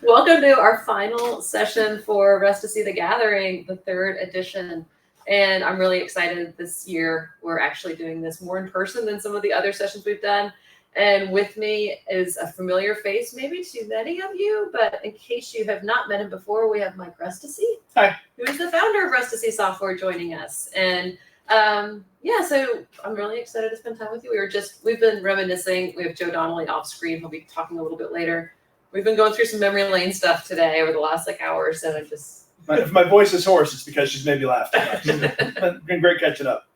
Welcome to our final session for Rustici The Gathering, the third edition. And I'm really excited this year. We're actually doing this more in person than some of the other sessions we've done. And with me is a familiar face, maybe to many of you, but in case you have not met him before, we have Mike Rustici. Hi. Who is the founder of Rustici Software joining us. And so I'm really excited to spend time with you. We've been reminiscing. We have Joe Donnelly off screen. He'll be talking a little bit later. We've been going through some memory lane stuff today over the last hour or so. If my voice is hoarse, it's because she's made me laugh too much. It's been great catching up.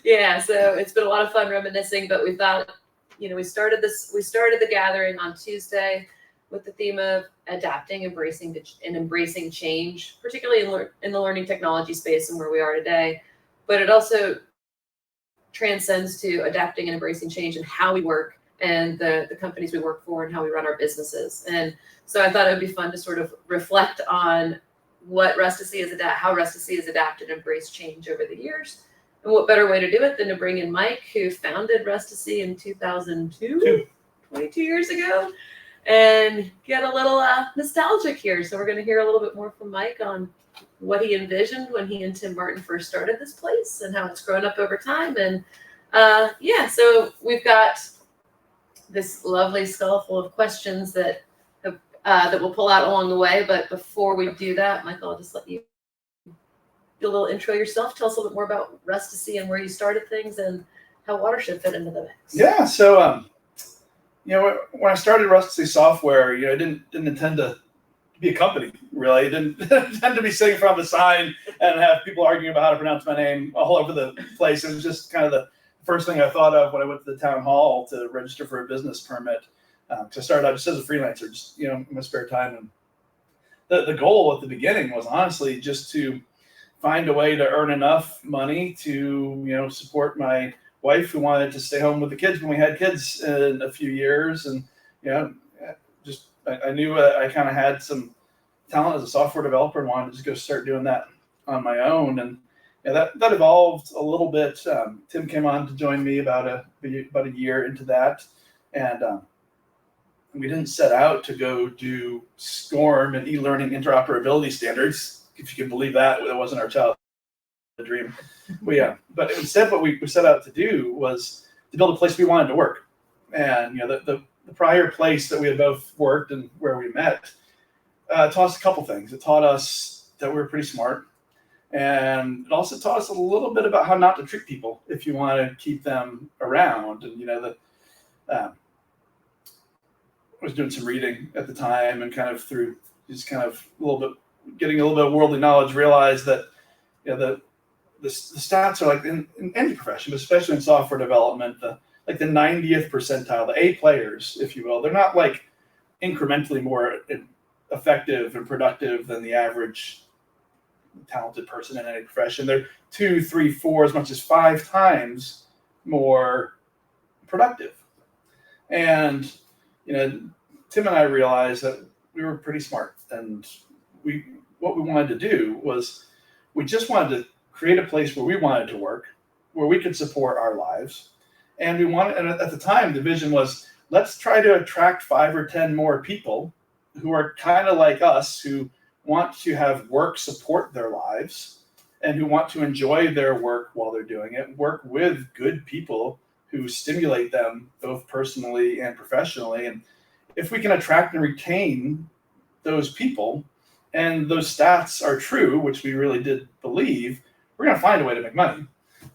Yeah, so it's been a lot of fun reminiscing, but we thought, we started the gathering on Tuesday with the theme of adapting, embracing change, particularly in the learning technology space and where we are today. But it also transcends to adapting and embracing change and how we work and the companies we work for and how we run our businesses. And so I thought it would be fun to sort of reflect on what how Rustici has adapted and embraced change over the years. And what better way to do it than to bring in Mike, who founded Rustici in 2002, 22 years ago, and get a little nostalgic here. So we're going to hear a little bit more from Mike on what he envisioned when he and Tim Martin first started this place and how it's grown up over time. And so we've got this lovely skull full of questions that we'll pull out along the way. But before we do that, Michael, I'll just let you do a little intro yourself. Tell us a little bit more about Rustici and where you started things and how Watershed fit into the mix. Yeah, so when I started Rustici Software, I didn't intend to be a company, really. I didn't intend to be sitting in front of a sign and have people arguing about how to pronounce my name all over the place. It was just kind of the first thing I thought of when I went to the town hall to register for a business permit. So I started out just as a freelancer, just in my spare time. And the goal at the beginning was honestly just to find a way to earn enough money to support my wife, who wanted to stay home with the kids when we had kids in a few years. And I knew I kind of had some talent as a software developer and wanted to just go start doing that on my own. And that evolved a little bit. Tim came on to join me about a year into that, and we didn't set out to go do SCORM and eLearning interoperability standards, if you can believe that. That wasn't our childhood dream. But instead, what we set out to do was to build a place we wanted to work. And the prior place that we had both worked and where we met taught us a couple things. It taught us that we were pretty smart. And it also taught us a little bit about how not to treat people if you want to keep them around. And I was doing some reading at the time, and kind of through just kind of getting a little bit of worldly knowledge, realized that the stats are like in any profession, but especially in software development, the 90th percentile, the A players, if you will. They're not like incrementally more effective and productive than the average talented person in any profession. They're 2, 3, 4, as much as 5 times more productive. And Tim and I realized that we were pretty smart, and what we wanted to do was we just wanted to create a place where we wanted to work, where we could support our lives. And at the time, the vision was, let's try to attract 5 or 10 more people who are kind of like us, who want to have work support their lives and who want to enjoy their work while they're doing it, work with good people who stimulate them both personally and professionally. And if we can attract and retain those people, and those stats are true, which we really did believe, we're going to find a way to make money.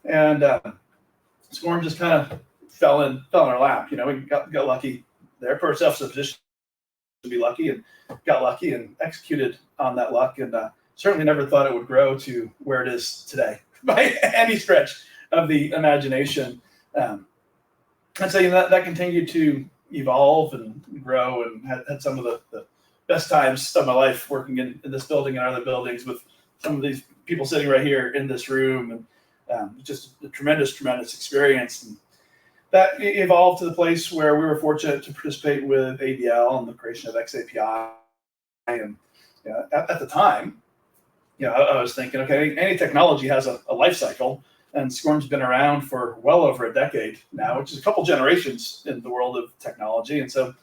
And SCORM just kind of fell in our lap. We got lucky there, put ourselves in a position to be lucky, and got lucky and executed on that luck, and certainly never thought it would grow to where it is today by any stretch of the imagination. And so that continued to evolve and grow, and had some of the best times of my life working in this building and other buildings with some of these people sitting right here in this room, and just a tremendous experience. And that evolved to the place where we were fortunate to participate with ADL in the creation of XAPI. And at the time, I was thinking, okay, any technology has a life cycle, and SCORM's been around for well over a decade now, which is a couple generations in the world of technology. And so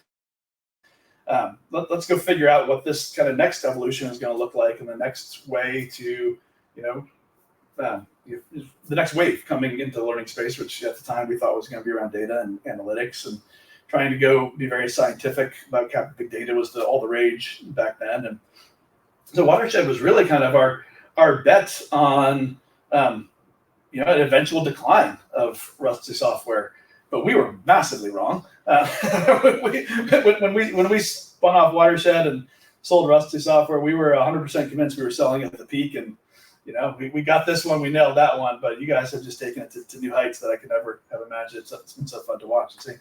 let's go figure out what this kind of next evolution is going to look like, and the next way to, the next wave coming into the learning space, which at the time we thought was going to be around data and analytics, and trying to go be very scientific about big data was all the rage back then. And so Watershed was really kind of our bet on an eventual decline of Rustici Software, but we were massively wrong. When we spun off Watershed and sold Rustici Software, we were 100% convinced we were selling at the peak, and we got this one, we nailed that one, but you guys have just taken it to new heights that I could never have imagined. It's been so fun to watch and see.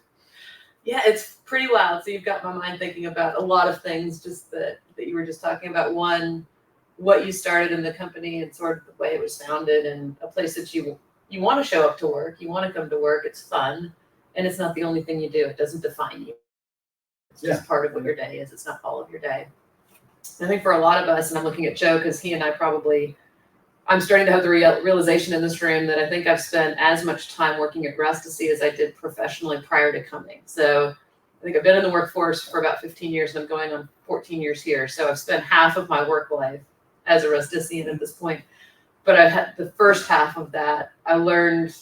Yeah, it's pretty wild. So you've got my mind thinking about a lot of things, just that you were just talking about. One, what you started in the company and sort of the way it was founded, and a place that you want to show up to work, you want to come to work, it's fun, and it's not the only thing you do. It doesn't define you. It's just part of what your day is. It's not all of your day. I think for a lot of us, and I'm looking at Joe because he and I'm starting to have the realization in this room that I think I've spent as much time working at Rustici as I did professionally prior to coming. So I think I've been in the workforce for about 15 years, and I'm going on 14 years here. So I've spent half of my work life as a Rustician at this point. But I've had the first half of that, I learned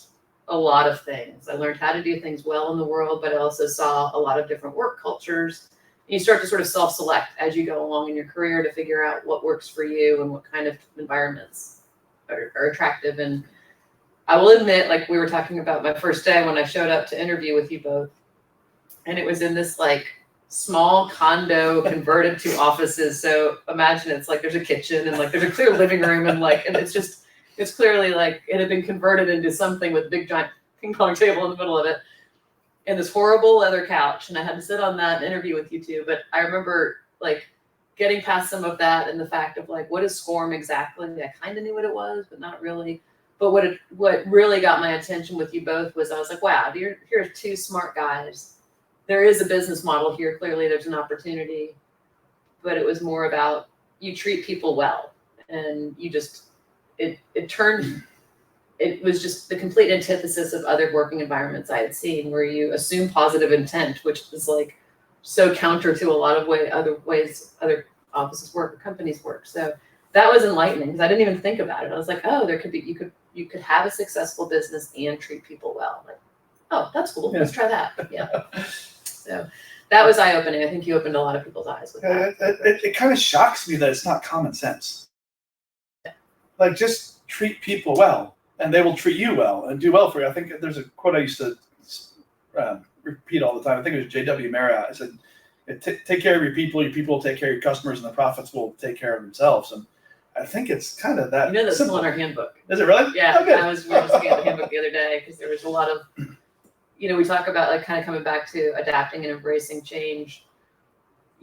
a lot of things. I learned how to do things well in the world, but I also saw a lot of different work cultures. And you start to sort of self-select as you go along in your career to figure out what works for you and what kind of environments are attractive. And I will admit, like we were talking about my first day when I showed up to interview with you both, and it was in this like small condo converted to offices. So imagine it's like there's a kitchen and like there's a clear living room, and it's clearly like it had been converted into something with a big giant ping pong table in the middle of it, and this horrible leather couch. And I had to sit on that and interview with you two. But I remember like getting past some of that and the fact of like, what is SCORM exactly? I kind of knew what it was, but not really. But what really got my attention with you both was I was like, wow, here's two smart guys. There is a business model here. Clearly there's an opportunity, but it was more about you treat people well, and you just, it was just the complete antithesis of other working environments I had seen, where you assume positive intent, which is like so counter to a lot of other ways other offices work or companies work. So that was enlightening because I didn't even think about it. I was like, oh, you could have a successful business and treat people well. Like, oh, that's cool. Yeah. Let's try that. Yeah. So that was eye-opening. I think you opened a lot of people's eyes with that. It kind of shocks me that it's not common sense. Like, just treat people well, and they will treat you well and do well for you. I think there's a quote I used to repeat all the time. I think it was J.W. Marriott. I said, take care of your people will take care of your customers, and the profits will take care of themselves. And I think it's kind of that. That's still in our handbook. Is it really? Yeah. We were just looking at the handbook the other day because there was a lot of, we talk about like kind of coming back to adapting and embracing change.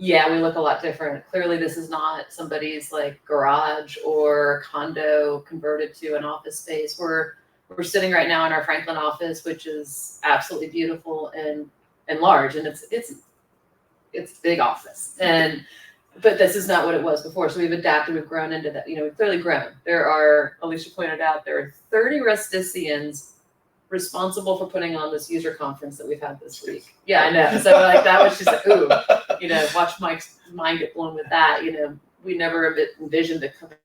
Yeah, we look a lot different. Clearly, this is not somebody's like garage or condo converted to an office space. We're sitting right now in our Franklin office, which is absolutely beautiful and large, and it's a big office. But this is not what it was before. So we've adapted, we've grown into that. We've clearly grown. Alicia pointed out, there are 30 Rusticians responsible for putting on this user conference that we've had this week. Yeah, I know. So like that was just like, ooh, watch Mike's mind get blown with that. We never envisioned a company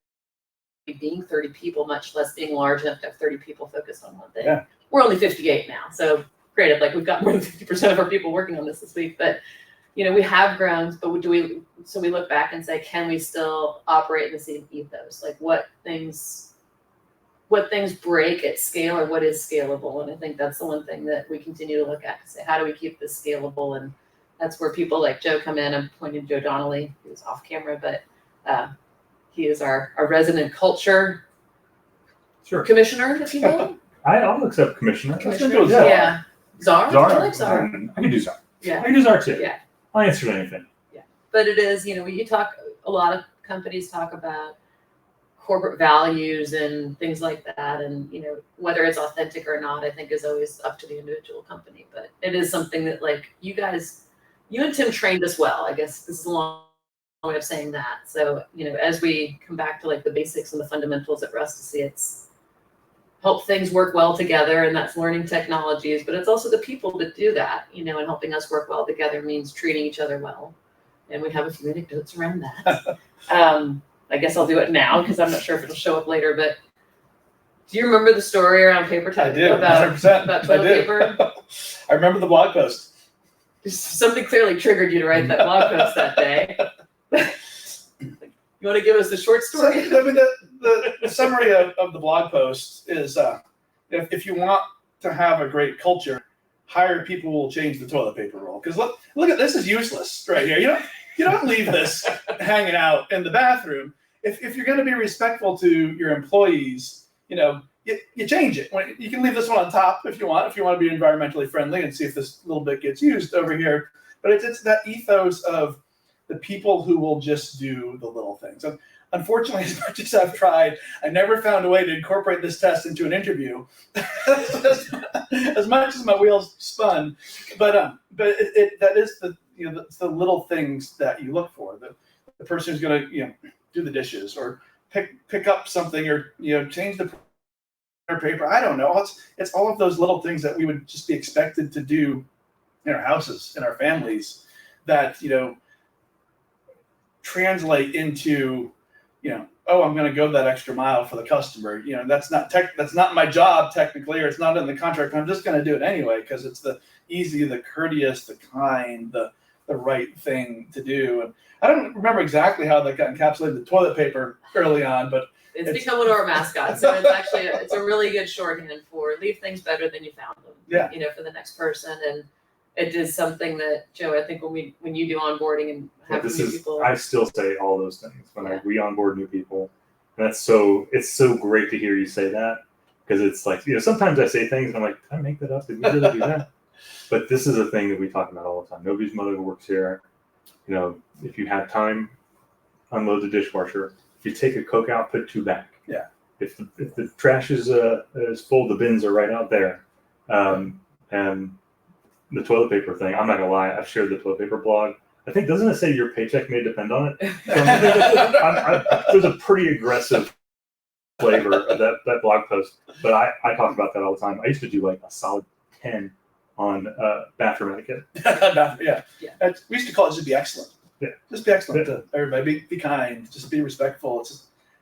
being 30 people, much less being large enough to have 30 people focused on one thing. Yeah. We're only 58 now. So granted, like we've got more than 50% of our people working on this week, but we have grown, but so we look back and say, can we still operate in the same ethos? Like what things break at scale, or what is scalable? And I think that's the one thing that we continue to look at to say, how do we keep this scalable? And that's where people like Joe come in. I'm pointing to Joe Donnelly, who's off camera, but he is our resident culture commissioner, if you will. I'll accept commissioner. Yeah. Czar? Czar? I like Czar. I can do Czar. Yeah. I can do Czar too. Yeah. I'll answer anything. Yeah. But it is, a lot of companies talk about corporate values and things like that. And, whether it's authentic or not, I think is always up to the individual company. But it is something that like you and Tim trained us well. I guess this is a long way of saying that. So, as we come back to like the basics and the fundamentals at Rustici, it's help things work well together, and that's learning technologies, but it's also the people that do that, and helping us work well together means treating each other well, and we have a few anecdotes around that. I guess I'll do it now because I'm not sure if it'll show up later, but do you remember the story around paper I towel? do, 100%. About toilet paper? I remember the blog post. Something clearly triggered you to write that blog post that day. You want to give us the short story? So, I mean, the summary of the blog post is if you want to have a great culture, hire people who will change the toilet paper roll. Because look at this is useless right here. You don't leave this hanging out in the bathroom. If you're going to be respectful to your employees, you change it. You can leave this one on top if you want to be environmentally friendly and see if this little bit gets used over here. But it's that ethos of the people who will just do the little things. And unfortunately, as much as I've tried, I never found a way to incorporate this test into an interview. As much as my wheels spun, but that is it's the little things that you look for. The person who's going to do the dishes or pick up something or change the paper. I don't know. It's all of those little things that we would just be expected to do in our houses, in our families, that translate into oh, I'm going to go that extra mile for the customer. That's not my job technically, or it's not in the contract. I'm just going to do it anyway because it's the easy, the courteous, the kind, the right thing to do. And I don't remember exactly how that got encapsulated the toilet paper early on, but it's become one of our mascots. So it's actually it's a really good shorthand for leave things better than you found them. Yeah. For the next person. And it is something that, Joe, I think when you do onboarding and have new people. I still say all those things when we onboard new people. And it's so great to hear you say that, because it's like, sometimes I say things and I'm like, did I make that up? Did we really do that? But this is a thing that we talk about all the time. Nobody's mother works here. If you have time, unload the dishwasher. If you take a Coke out, put 2 back. Yeah. If the trash is full, the bins are right out there. And the toilet paper thing, I'm not gonna lie, I've shared the toilet paper blog. I think, doesn't it say your paycheck may depend on it? There's a pretty aggressive flavor of that blog post, but I talk about that all the time. I used to do like a solid 10 on bathroom etiquette. Yeah. We used to call it just be excellent. Yeah. Just be excellent to everybody. Be kind. Just be respectful.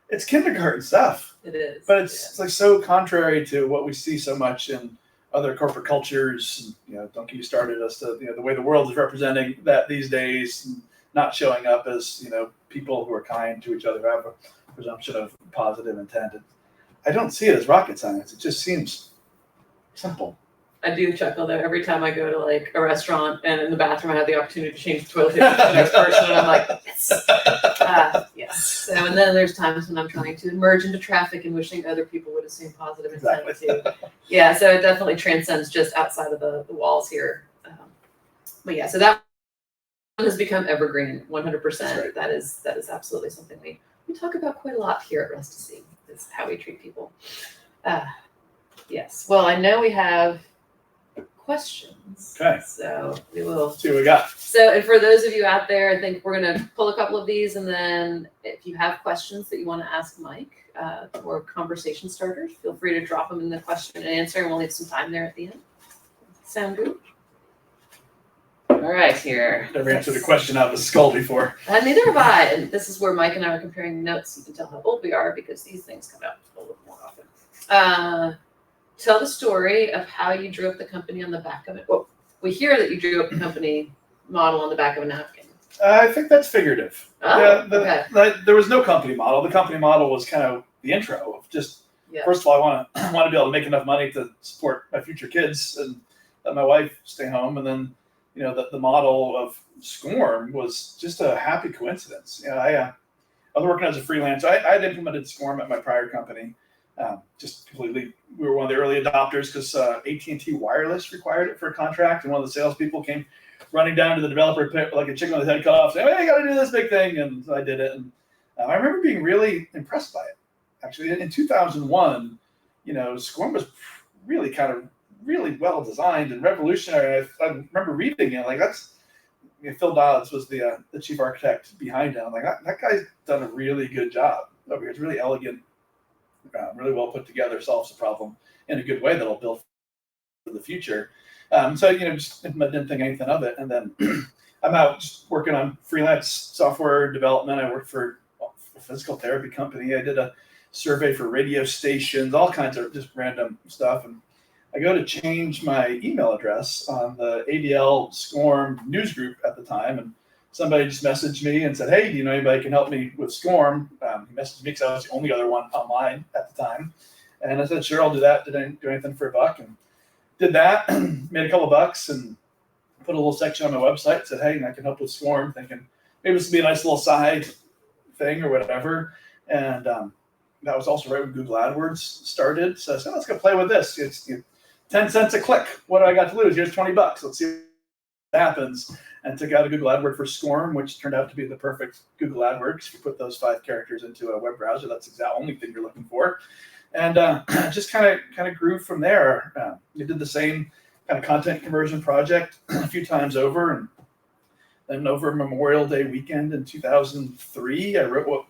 It's kindergarten stuff. It is. But it's like so contrary to what we see so much in other corporate cultures. Don't get you started as to the way the world is representing that these days, and not showing up as people who are kind to each other, have a presumption of positive intent. I don't see it as rocket science. It just seems simple. I do chuckle though every time I go to like a restaurant and in the bathroom I have the opportunity to change the toilet paper to the next person, and I'm like, yes, yes. So, and then there's times when I'm trying to emerge into traffic and wishing other people would have seen positive intent too. Yeah, so it definitely transcends just outside of the walls here. But yeah, so that one has become evergreen, 100%. Right. That is absolutely something we talk about quite a lot here at Rustici. Is how we treat people. Yes. Well, I know we have questions. Okay. So we will Let's see what we got. So, and for those of you out there, I think we're going to pull a couple of these, and then if you have questions that you want to ask Mike or conversation starters, feel free to drop them in the question and answer, and we'll leave some time there at the end. Sound good? All right, here. Never answered a question out of a skull before. Neither have I, and this is where Mike and I are comparing notes. You can tell how old we are because these things come out a little more often. Tell the story of how you drew up the company on the back of it. Well, we hear that you drew up the company model on the back of a napkin. I think that's figurative. Oh, okay. There was no company model. The company model was kind of the intro of just, first of all, I want to be able to make enough money to support my future kids and let my wife stay home. And then, the model of SCORM was just a happy coincidence. I was working as a freelancer. I had implemented SCORM at my prior company. Just completely, we were one of the early adopters because AT&T Wireless required it for a contract, and one of the salespeople came running down to the developer pit like a chicken with his head cut off, saying, "Hey, you got to do this big thing," and so I did it. And I remember being really impressed by it. Actually, in 2001, SCORM was really well designed and revolutionary. I remember reading it like Phil Dodds was the chief architect behind it. I'm like, that guy's done a really good job over here. It's really elegant. Really well put together, solves the problem in a good way that'll build for the future. So just didn't think anything of it. And then I'm out just working on freelance software development. I worked for a physical therapy company. I did a survey for radio stations, all kinds of just random stuff. And I go to change my email address on the ADL SCORM news group at the time, and somebody just messaged me and said, "Hey, do you know anybody who can help me with SCORM?" He messaged me because I was the only other one online at the time. And I said, "Sure, I'll do that." Didn't do anything for $1 and did that, made a couple bucks and put a little section on my website, said, "Hey, I can help with SCORM," thinking maybe this would be a nice little side thing or whatever. And that was also right when Google AdWords started. So I said, "Let's go play with this. It's 10 cents a click. What do I got to lose? Here's $20. Let's see what happens." And took out a Google AdWord for SCORM, which turned out to be the perfect Google AdWord. If you put those 5 characters into a web browser, that's the exact only thing you're looking for. And just kind of grew from there. We did the same kind of content conversion project a few times over, and then over Memorial Day weekend in 2003, I wrote what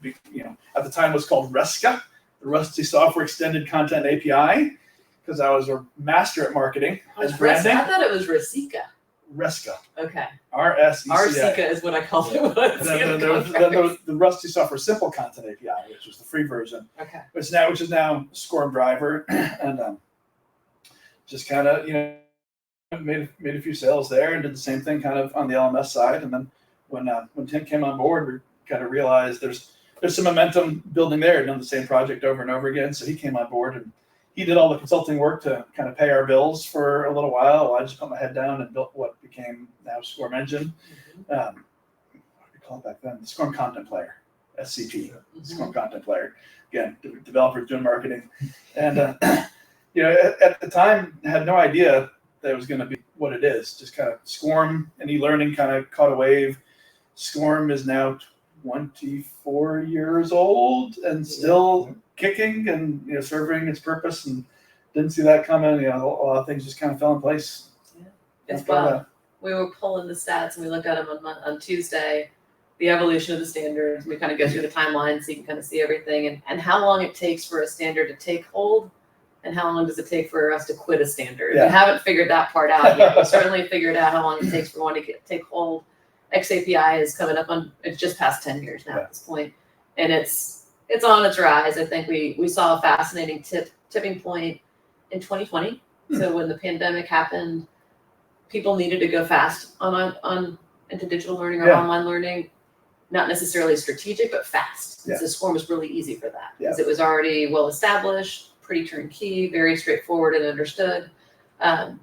at the time was called RESCA, the Rustici Software Extended Content API, because I was a master at marketing and branding. I thought it was Rustici. RESCA. Okay. RSECA. RSECA is what I called it. And then there was the Rustici Software Simple Content API, which was the free version. Okay. Which is now SCORM Driver, and just kind of made a few sales there and did the same thing kind of on the LMS side. And then when Tim came on board, we kind of realized there's some momentum building there. Done the same project over and over again. So he came on board and he did all the consulting work to kind of pay our bills for a little while. I just put my head down and built what became now SCORM Engine. What did we call it back then? The SCORM Content Player, SCP, SCORM Content Player. Again, developers doing marketing. And, at the time, I had no idea that it was going to be what it is. Just kind of SCORM and eLearning kind of caught a wave. SCORM is now 24 years old and still kicking and serving its purpose, and didn't see that coming. A lot of things just kind of fell in place. Yeah. It's fun. We were pulling the stats and we looked at them on Tuesday, the evolution of the standards. We kind of go through the timeline so you can kind of see everything and how long it takes for a standard to take hold and how long does it take for us to quit a standard. Yeah. We haven't figured that part out yet. We certainly figured out how long it takes for one to take hold. XAPI is coming up on, it's just past 10 years now at this point. And it's on its rise. I think we saw a fascinating tipping point in 2020. So when the pandemic happened, people needed to go fast into digital learning or online learning, not necessarily strategic, but fast. So SCORM was really easy for that because it was already well established, pretty turnkey, very straightforward and understood. And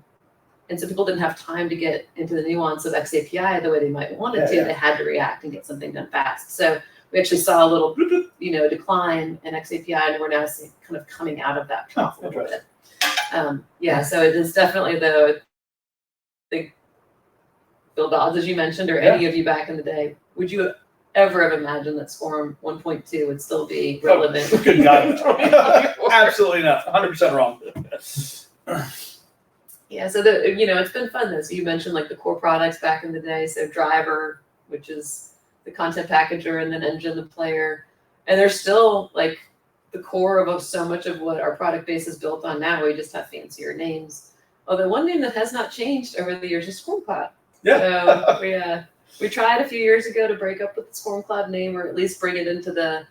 so people didn't have time to get into the nuance of XAPI the way they might want it to. They had to react and get something done fast. So we actually saw a little, decline in XAPI, and we're now seeing kind of coming out of that trough a little bit. So it is definitely, though, I think Bill Dodds, as you mentioned, or any of you back in the day, would you ever have imagined that SCORM 1.2 would still be relevant? Good God. Absolutely not. 100% wrong. Yeah, so it's been fun though. So you mentioned like the core products back in the day. So Driver, which is the content packager, and then Engine, the player. And they're still like the core of so much of what our product base is built on now. We just have fancier names. Although one name that has not changed over the years is SCORM Cloud. Yeah. So we tried a few years ago to break up with the SCORM Cloud name, or at least bring it into the,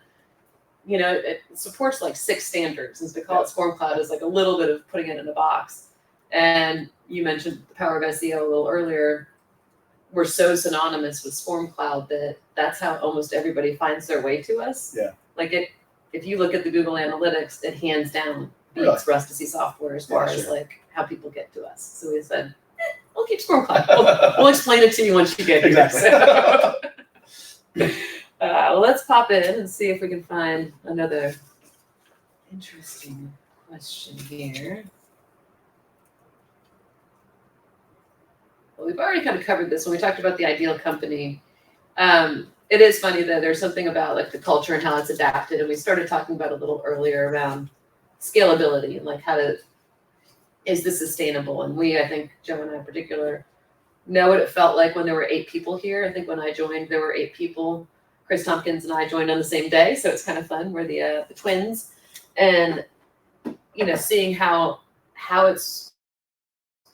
it supports like 6 standards. And to call it SCORM Cloud is like a little bit of putting it in a box. And you mentioned the power of SEO a little earlier. We're so synonymous with SCORM Cloud that that's how almost everybody finds their way to us. Yeah. Like if you look at the Google Analytics, it hands down beats Rustici Software as far as like how people get to us. So we said, we'll keep SCORM Cloud. We'll explain it to you once you get here. Exactly. Let's pop in and see if we can find another interesting question here. Well, we've already kind of covered this when we talked about the ideal company. It is funny though, there's something about like the culture and how it's adapted. And we started talking about a little earlier around scalability and like is this sustainable? And I think Joe and I in particular, know what it felt like when there were 8 people here. I think when I joined, there were 8 people. Chris Tompkins and I joined on the same day. So it's kind of fun. We're the twins. And, seeing how it's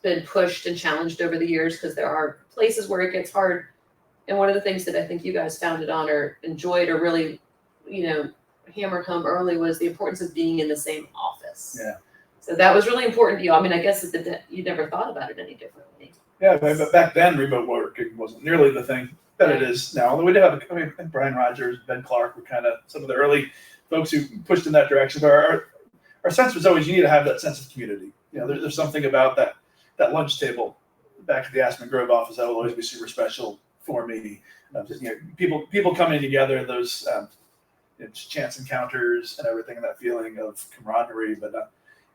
been pushed and challenged over the years, because there are places where it gets hard And one of the things that I think you guys founded on or enjoyed or really, hammered home early was the importance of being in the same office. Yeah. So that was really important to you. I mean, I guess you never thought about it any differently. Yeah, but back then remote working wasn't nearly the thing that it is now. Although we did have, Brian Rogers, Ben Clark were kind of some of the early folks who pushed in that direction. But our sense was always you need to have that sense of community. There's something about that lunch table back at the Aspen Grove office that will always be super special for me. People coming together, those just chance encounters and everything, and that feeling of camaraderie. But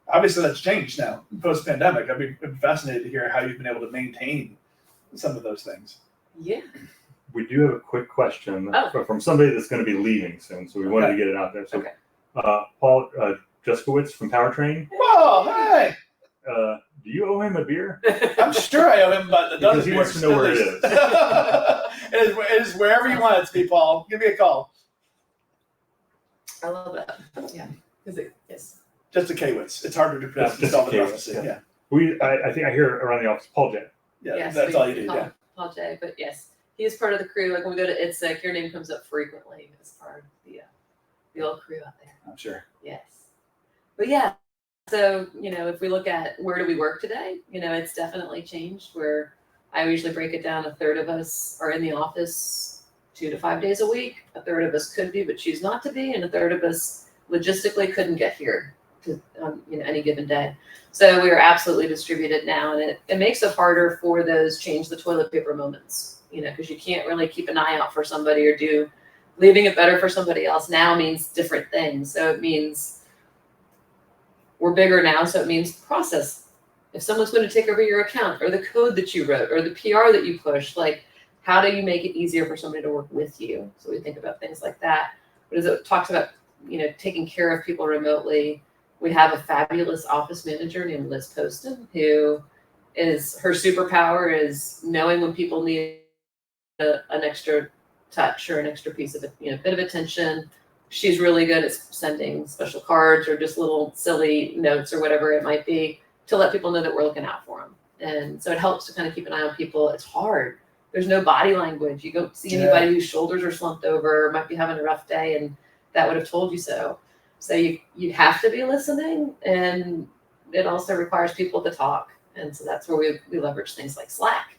obviously that's changed now post-pandemic. I'd be fascinated to hear how you've been able to maintain some of those things. Yeah. We do have a quick question from somebody that's going to be leaving soon, so we wanted to get it out there. So, Paul Juskowitz from Powertrain. Oh, hey! Do you owe him a beer? I'm sure I owe him about a dozen Because he wants to know where it is. It is wherever you want it to be, Paul. Give me a call. I love that. Yeah. Yes. Just a Kwitz. It's harder to pronounce than Rustici. Yeah. I think I hear around the office Paul J. Yeah, yes, that's all you need. Yeah. Paul J. But yes, he is part of the crew. Like when we go to ITSEC, your name comes up frequently as part of the old crew out there. I'm sure. Yes. But yeah, so, if we look at where do we work today, it's definitely changed where I usually break it down. A third of us are in the office 2 to 5 days a week. A third of us could be, but choose not to be. And a third of us logistically couldn't get here on any given day. So we are absolutely distributed now. And it makes it harder for those change the toilet paper moments, because you can't really keep an eye out for somebody or leaving it better for somebody else now means different things. So it means we're bigger now, so it means process. If someone's going to take over your account or the code that you wrote or the PR that you pushed, like how do you make it easier for somebody to work with you? So we think about things like that. But as it talks about, taking care of people remotely, we have a fabulous office manager named Liz Poston, her superpower is knowing when people need an extra touch or an extra piece of bit of attention. She's really good at sending special cards or just little silly notes or whatever it might be to let people know that we're looking out for them. And so it helps to kind of keep an eye on people. It's hard. There's no body language. You don't see anybody whose shoulders are slumped over or might be having a rough day, and that would have told you so. So you have to be listening, and it also requires people to talk. And so that's where we leverage things like Slack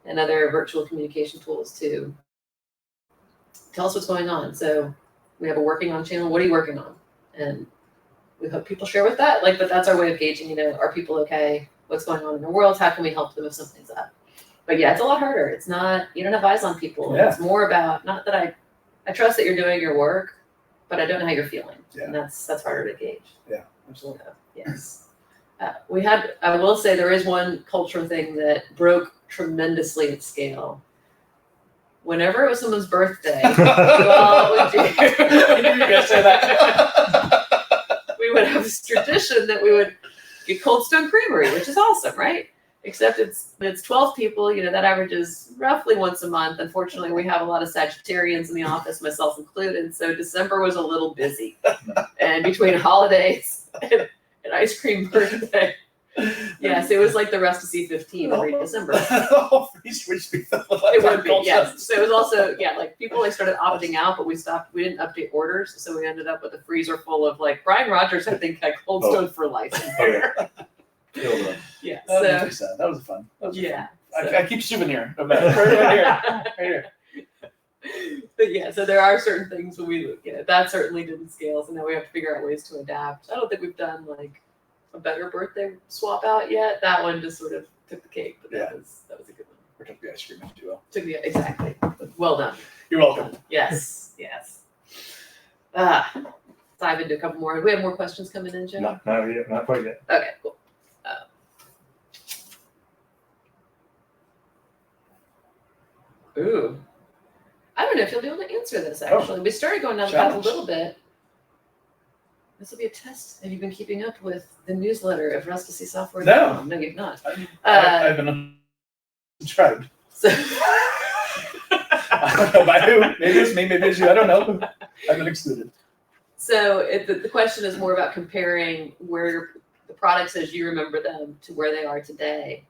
and other virtual communication tools to tell us what's going on. So we have a working on channel. What are you working on? And we hope people share with that. But that's our way of gauging, are people okay? What's going on in their world? How can we help them if something's up? But yeah, it's a lot harder. It's not, you don't have eyes on people. Yeah. It's more about, not that I trust that you're doing your work, but I don't know how you're feeling. Yeah. And that's harder to gauge. Yeah, absolutely. So, yes. I will say there is one culture thing that broke tremendously at scale. Whenever it was someone's birthday, what would do? I knew you were going to say that. We would have this tradition that we would get Cold Stone Creamery, which is awesome, right? Except it's 12 people, that averages roughly once a month. Unfortunately, we have a lot of Sagittarians in the office, myself included. So December was a little busy. And between holidays and ice cream birthday, yes, it was like the Rustici 15 every December. It would be, yes. So it was also, people started opting out, but we didn't update orders. So we ended up with a freezer full of Brian Rogers, I think, had Cold Stone for life in there. Yeah, that was fun. Yeah. I keep souvenir of that. Right here. But yeah, so there are certain things when we look at it. That certainly didn't scale. So now we have to figure out ways to adapt. I don't think we've done a better birthday swap out yet. That one just sort of took the cake, but that was a good one. Or took the ice cream as well. Exactly. Well done. You're welcome. Yes. Dive into a couple more. Do we have more questions coming in, Joe? Not yet. Not quite yet. Okay, cool. Ooh. I don't know if you'll be able to answer this, actually. We started going down the path a little bit. This will be a test. Have you been keeping up with the newsletter of Rustici Software? No. No, you've not. I've been unsubscribed. So I don't know by who. Maybe it's me, maybe it's you. I don't know. I've been excluded. So the question is more about comparing where the products as you remember them to where they are today.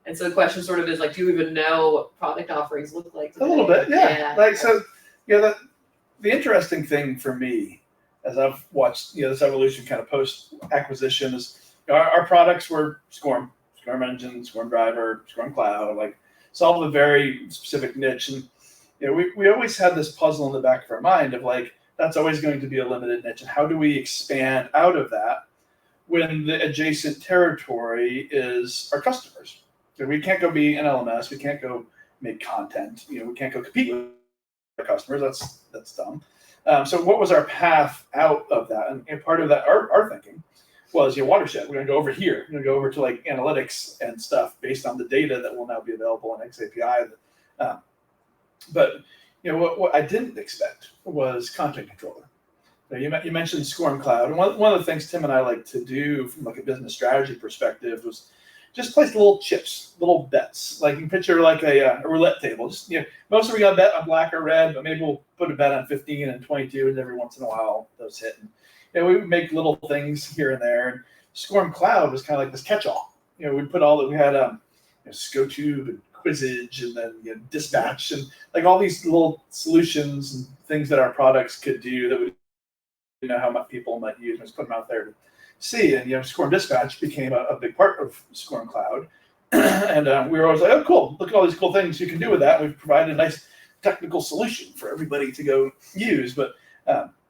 And so the question sort of is like, do you even know what product offerings look like today? A little bit, yeah. Like, so, the interesting thing for me, as I've watched, this evolution kind of post acquisition, is our products were SCORM engine, SCORM driver, SCORM cloud, like solve a very specific niche. And we always had this puzzle in the back of our mind of like, that's always going to be a limited niche. And how do we expand out of that when the adjacent territory is our customers? So we can't go be an LMS. We can't go make content. We can't go compete with our customers. That's dumb. So what was our path out of that? And part of that, our thinking was watershed. We're going to go over here. We're going to go over to like analytics and stuff based on the data that will now be available on XAPI. But what I didn't expect was content controller. You mentioned SCORM Cloud, and one of the things Tim and I like to do from like a business strategy perspective was just place little chips, little bets. Like you can picture like a roulette table. Just most of we got a bet on black or red, but maybe we'll put a bet on 15 and 22, and every once in a while those hit. And we would make little things here and there. And SCORM Cloud was kind of like this catch-all. We'd put all that we had ScoTube and Quizage, and then Dispatch, and like all these little solutions and things that our products could do that we how much people might use, and just put them out there to see. And SCORM Dispatch became a big part of SCORM Cloud, and we were always like, oh, cool! Look at all these cool things you can do with that. We've provided a nice technical solution for everybody to go use. But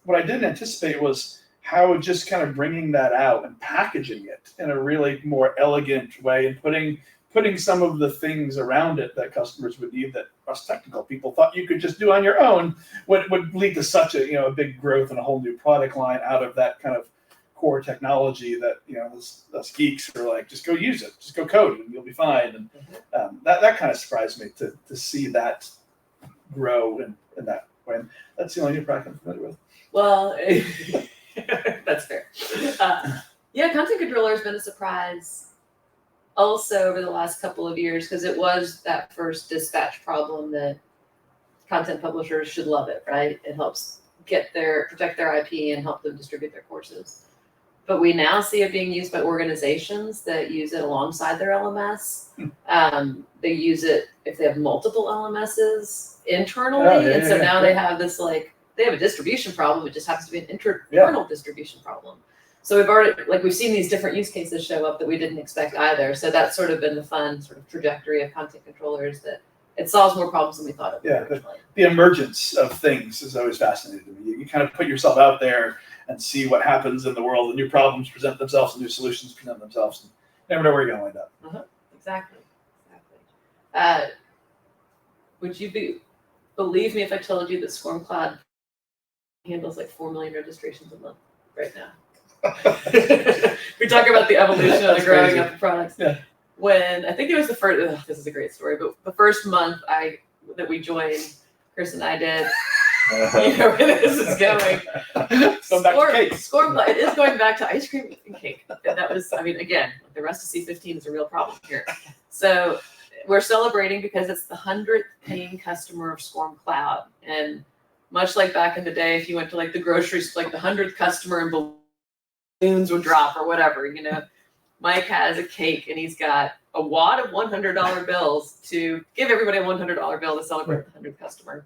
what I didn't anticipate was how just kind of bringing that out and packaging it in a really more elegant way, and putting some of the things around it that customers would need that us technical people thought you could just do on your own would lead to such a big growth and a whole new product line out of that kind of core technology that us geeks are like, just go use it, just go code and you'll be fine. And that kind of surprised me to see that grow in that way. And that's the only new product I'm familiar with. Well, that's fair. Content controller has been a surprise also over the last couple of years, because it was that first dispatch problem that content publishers should love it, right? It helps protect their IP and help them distribute their courses. But we now see it being used by organizations that use it alongside their LMS. They use it if they have multiple LMSs internally. They have this they have a distribution problem. It just happens to be an internal distribution problem. So we've seen these different use cases show up that we didn't expect either. So that's sort of been the fun sort of trajectory of content controllers, that it solves more problems than we thought it would originally. The emergence of things is always fascinating to me. You kind of put yourself out there and see what happens in the world. The new problems present themselves, and new solutions present themselves. And you never know where you're going to wind up. Exactly. Would you believe me if I told you that SCORM Cloud handles like 4 million registrations a month right now? We talk about the evolution of the growing up of products. Yeah. When I think it was the first, this is a great story, but the first month that we joined, Chris and I did. You know where this is going. Going back to cake. SCORM, it is going back to ice cream and cake. And that was, again, the Rustici 15 is a real problem here. So we're celebrating because it's the 100th paying customer of SCORM Cloud. And much like back in the day, if you went to like the grocery store, like the 100th customer and balloons would drop or whatever, Mike has a cake and he's got a wad of $100 bills to give everybody a $100 bill to celebrate the 100th customer.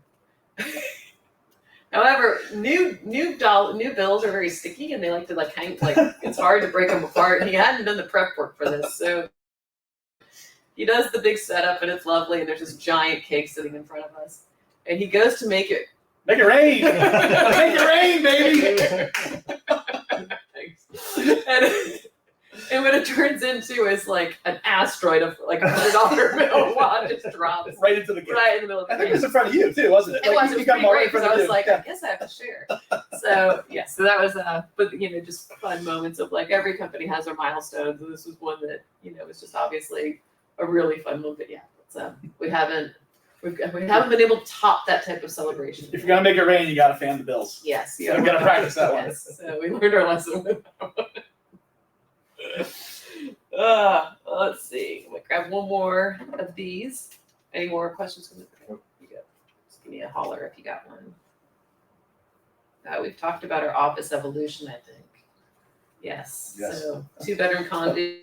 However, new bills are very sticky and they like to hang, it's hard to break them apart. And he hadn't done the prep work for this. So he does the big setup and it's lovely. And there's this giant cake sitting in front of us. And he goes to make it rain. Make it rain, baby. And what it turns into is like an asteroid of like $100 bill wad just drops right into the cake. Right in the middle of the I think it was in front of you too, wasn't it? It was You pretty great because I was like, yeah. I guess I have to share. So so that was but just fun moments of like every company has their milestones, and this was one that was just obviously a really fun one. But we haven't been able to top that type of celebration. If you're gonna make it rain, you gotta fan the bills. Yes, So we gotta practice that one. Yes, so we learned our lesson with that one. Let's see. I'm gonna grab one more of these. Any more questions? You go. Just give me a holler if you got one. We've talked about our office evolution, I think. Yes. So 2-bedroom condo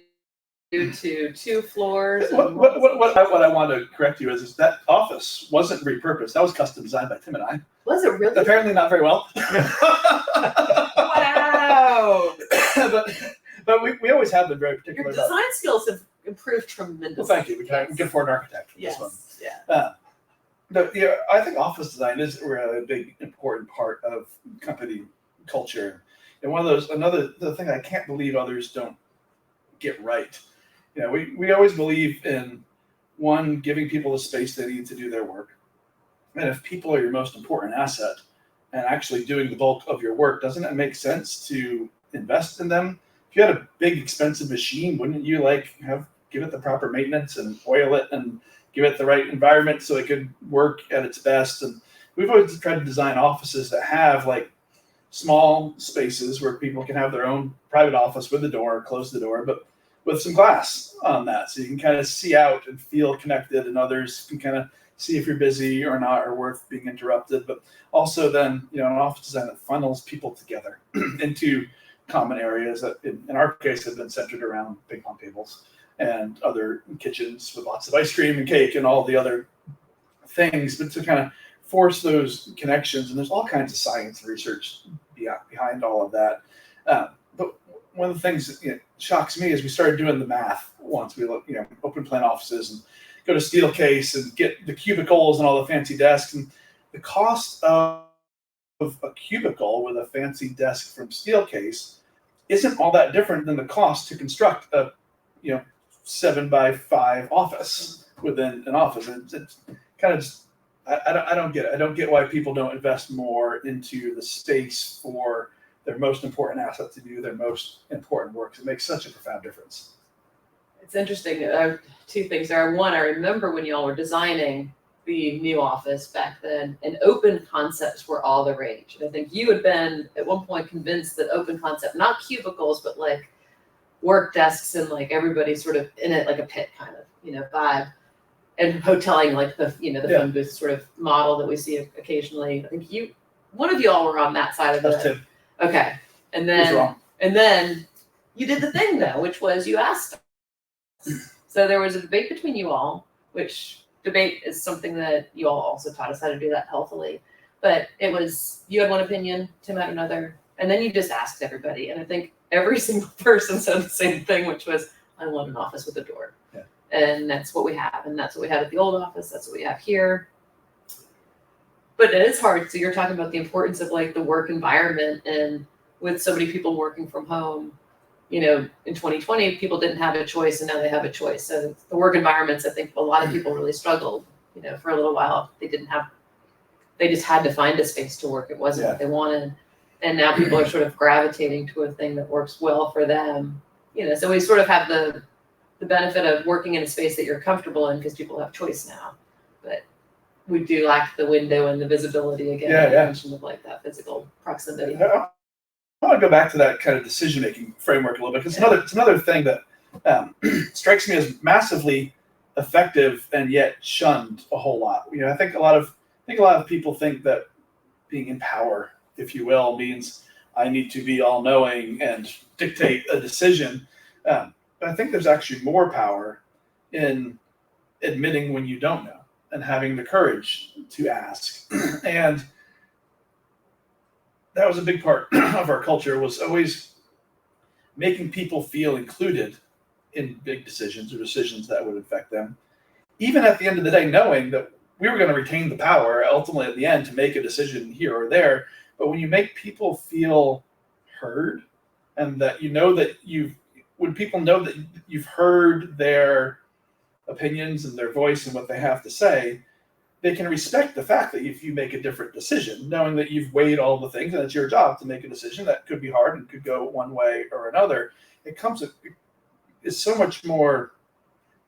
to 2 floors. What I want to correct you is that office wasn't repurposed. That was custom designed by Tim and I. Was it really? Apparently not very well. Wow. but we always have been very particular Your about. design skills have improved tremendously. Well, thank you. We can afford an architect for Yes. this one. Yeah. But yeah, I think office design is really a big important part of company culture. And one of those, the thing I can't believe others don't get right. You know, we always believe in one, giving people the space they need to do their work. And if people are your most important asset and actually doing the bulk of your work, doesn't it make sense to invest in them? If you had a big expensive machine, wouldn't you give it the proper maintenance and oil it and give it the right environment so it could work at its best? And we've always tried to design offices that have like small spaces where people can have their own private office with the door, close the door, but with some glass on that. So you can kind of see out and feel connected, and others can kind of see if you're busy or not or worth being interrupted. But also then, an office design that funnels people together into common areas that in our case have been centered around ping pong tables and other kitchens with lots of ice cream and cake and all the other things, but to kind of force those connections. And there's all kinds of science and research behind all of that. But one of the things that shocks me is we started doing the math once we look, open plan offices and go to Steelcase and get the cubicles and all the fancy desks. And the cost of a cubicle with a fancy desk from Steelcase isn't all that different than the cost to construct a 7x5 office within an office. And it's kind of just, I don't get it. I don't get why people don't invest more into the space for their most important asset to do their most important work. It makes such a profound difference. It's interesting. 2 things there. One, I remember when y'all were designing the new office back then, and open concepts were all the rage. And I think you had been at one point convinced that open concept, not cubicles, but like work desks and like everybody sort of in it like a pit kind of, vibe. And hoteling like the phone booth sort of model that we see occasionally. I think one of y'all were on that side of That's it. Tim. Okay. And then you did the thing though, which was you asked us. So there was a debate between you all, which debate is something that you all also taught us how to do that healthily. But it was, you had one opinion, Tim had another, and then you just asked everybody. And I think every single person said the same thing, which was, I want an office with a door. Yeah. And that's what we have. And that's what we had at the old office. That's what we have here. But it is hard. So you're talking about the importance of like the work environment, and with so many people working from home, in 2020, people didn't have a choice, and now they have a choice. So the work environments, I think a lot of people really struggled, for a little while. They just had to find a space to work. It wasn't what they wanted. And now people are sort of gravitating to a thing that works well for them. So we sort of have the benefit of working in a space that you're comfortable in because people have choice now. But we do lack the window and the visibility again. Yeah. Mention of like that physical proximity. I want to go back to that kind of decision-making framework a little bit, because it's another thing that strikes me as massively effective and yet shunned a whole lot. I think a lot of people think that being in power, if you will, means I need to be all-knowing and dictate a decision. But I think there's actually more power in admitting when you don't know and having the courage to ask. And that was a big part of our culture, was always making people feel included in big decisions or decisions that would affect them. Even at the end of the day, knowing that we were going to retain the power ultimately at the end to make a decision here or there. But when you make people feel heard, and that when people know that you've heard their opinions and their voice and what they have to say, they can respect the fact that if you make a different decision, knowing that you've weighed all the things and it's your job to make a decision that could be hard and could go one way or another, it's so much more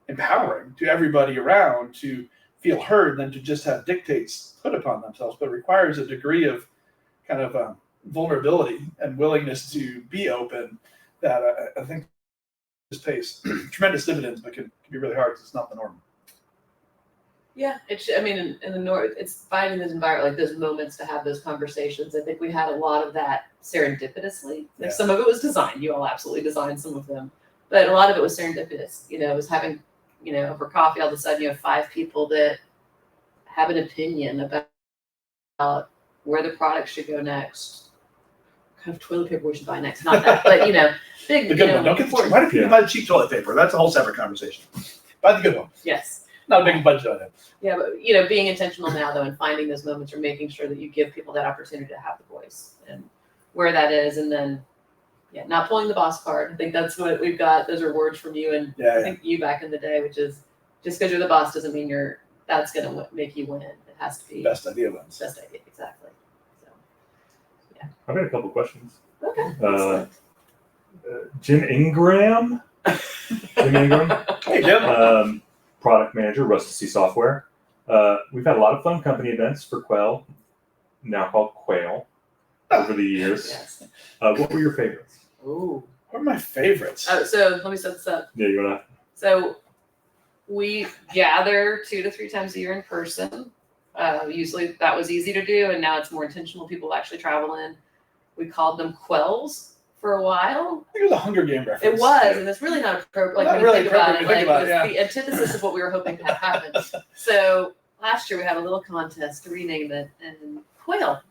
empowering to everybody around to feel heard than to just have dictates put upon themselves. But it requires a degree of kind of vulnerability and willingness to be open that I think just pays tremendous dividends, but can be really hard because it's not the norm. Yeah, in the North, it's finding this environment, like those moments to have those conversations. I think we had a lot of that serendipitously. Like some of it was designed. You all absolutely designed some of them. But a lot of it was serendipitous. It was having, over coffee, all of a sudden you have 5 people that have an opinion about where the product should go next, what kind of toilet paper we should buy next. Not that, but big. The good one. Don't get why do people buy the cheap toilet paper? That's a whole separate conversation. Buy the good one. Yes. Not a big budget on it. Yeah, but being intentional now though, and finding those moments, or making sure that you give people that opportunity to have the voice and where that is, and then not pulling the boss card. I think that's what we've got. Those are words from you and I think you back in the day, which is just because you're the boss doesn't mean that's gonna make you win. It has to be best idea wins. Best idea, exactly. So I've got a couple questions. Okay. Jim Ingram. Hey, Jim. Product manager, Rustici Software. We've had a lot of fun company events for Quail, now called Quail, over the years. Yes. What were your favorites? Ooh. What are my favorites? Oh, so let me set this up. Yeah, you wanna? So we gather 2 to 3 times a year in person. Usually that was easy to do, and now it's more intentional. People actually travel in. We called them Quails for a while. I think it was a Hunger Game reference. It was, and it's really not appropriate. Like, Not when really you think about appropriate, it, think like, about it it, was the antithesis of what we were hoping to have happen. So last year we had a little contest to rename it, and Quail.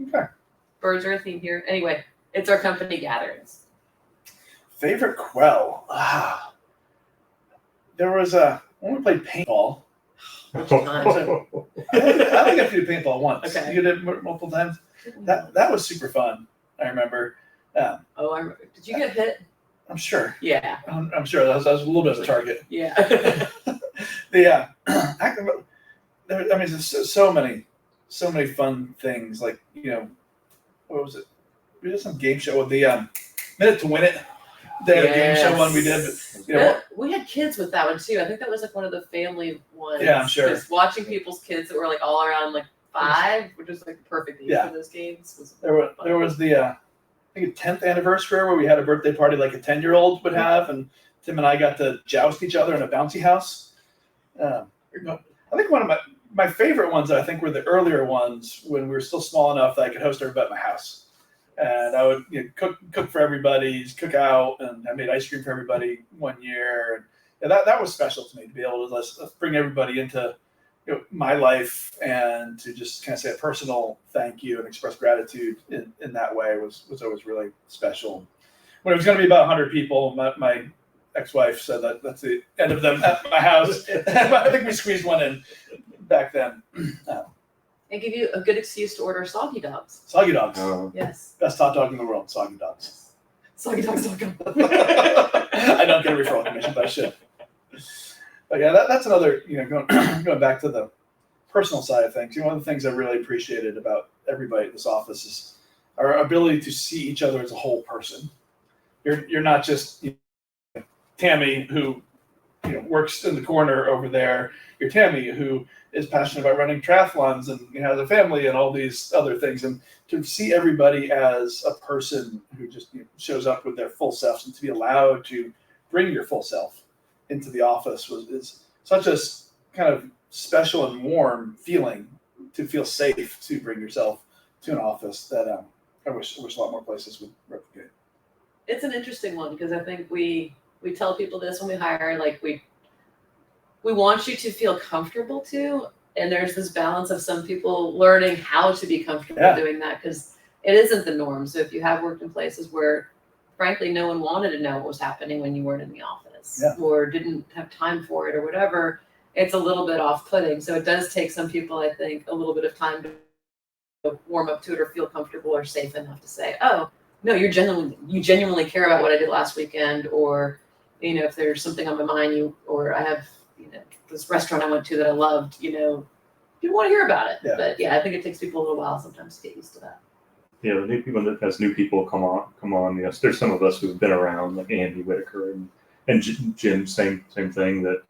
Okay. Birds are a theme here. Anyway, it's our company gatherings. Favorite Quail. There was when we played paintball. I think I got to do paintball once. Okay. You did it multiple times. That was super fun. I remember. I remember. Did you get hit? I'm sure. Yeah. I'm sure that was a little bit of a target. Yeah. There's so many fun things. Like what was it? We did some game show with the Minute to Win It. They had a game show one we did. But, we had kids with that one too. I think that was like one of the family ones. Yeah, I'm sure. Just watching people's kids that were like all around like 5, which was like the perfect age for those games. There was the I think 10th anniversary where we had a birthday party like a 10-year-old would have, and Tim and I got to joust each other in a bouncy house. I think one of my favorite ones, I think, were the earlier ones when we were still small enough that I could host everybody at my house. And I would cook for everybody, cook out, and I made ice cream for everybody one year. And that was special to me, to be able to let's bring everybody into my life and to just kind of say a personal thank you and express gratitude in that way was always really special. When it was going to be about 100 people, my ex-wife said that's the end of them at my house. I think we squeezed one in back then. And give you a good excuse to order soggy dogs. Soggy dogs. Yes. Best hot dog in the world, soggy dogs. Soggy dogs, soggy dogs. I don't get a referral commission, but I should. But yeah, that's another, going back to the personal side of things. One of the things I really appreciated about everybody at this office is our ability to see each other as a whole person. You're not just Tammy who works in the corner over there. You're Tammy who is passionate about running triathlons and has a family and all these other things. And to see everybody as a person who just shows up with their full selves, and to be allowed to bring your full self into the office is such a kind of special and warm feeling, to feel safe to bring yourself to an office that I wish a lot more places would replicate. It's an interesting one because I think we tell people this when we hire, like we want you to feel comfortable too. And there's this balance of some people learning how to be comfortable doing that, because it isn't the norm. So if you have worked in places where frankly no one wanted to know what was happening when you weren't in the office or didn't have time for it or whatever, it's a little bit off-putting. So it does take some people, I think, a little bit of time to warm up to it or feel comfortable or safe enough to say, oh, no, you genuinely care about what I did last weekend, or if there's something on my mind, or I have this restaurant I went to that I loved, people want to hear about it. Yeah. But I think it takes people a little while sometimes to get used to that. Yeah, the new people, as new people come on, there's some of us who've been around, like Andy Whitaker and Jim, same thing, that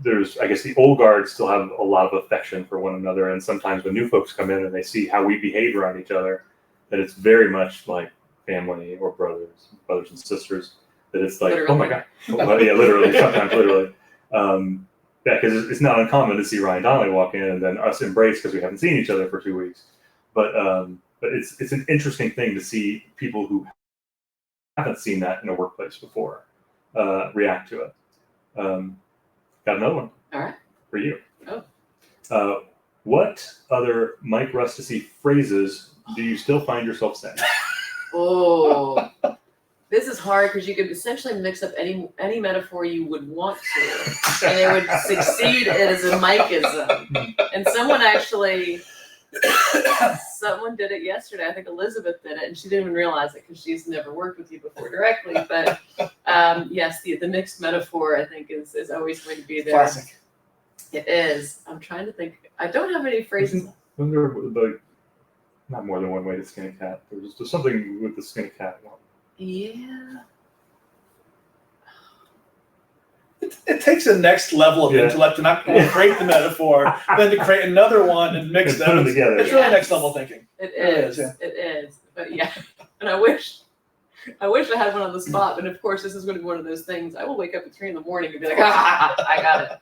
there's, I guess the old guard still have a lot of affection for one another. And sometimes when new folks come in and they see how we behave around each other, that it's very much like family or brothers and sisters, that it's like, Literally. oh my God. Well, yeah, literally, sometimes literally. Because it's not uncommon to see Ryan Donnelly walk in and then us embrace because we haven't seen each other for 2 weeks. But it's an interesting thing to see people who haven't seen that in a workplace before. react to it. Got another one. All right. For you. Oh. What other Mike Rustici phrases do you still find yourself saying? Oh, this is hard because you could essentially mix up any metaphor you would want to, and it would succeed as a Mikeism. And someone did it yesterday. I think Elizabeth did it, and she didn't even realize it because she's never worked with you before directly. But yes, the mixed metaphor I think is always going to be there. Classic. It is. I'm trying to think. I don't have any phrases. Wasn't there like not more than one way to skin a cat? There was just something with the skin a cat one. Yeah. It takes a next level of intellect to not create the metaphor, then to create another one and mix And put them together. It's really next level thinking. It is. Yeah. It is. But yeah, and I wish I had one on the spot. But of course, this is going to be one of those things. I will wake up at 3 a.m. and be like, I got it.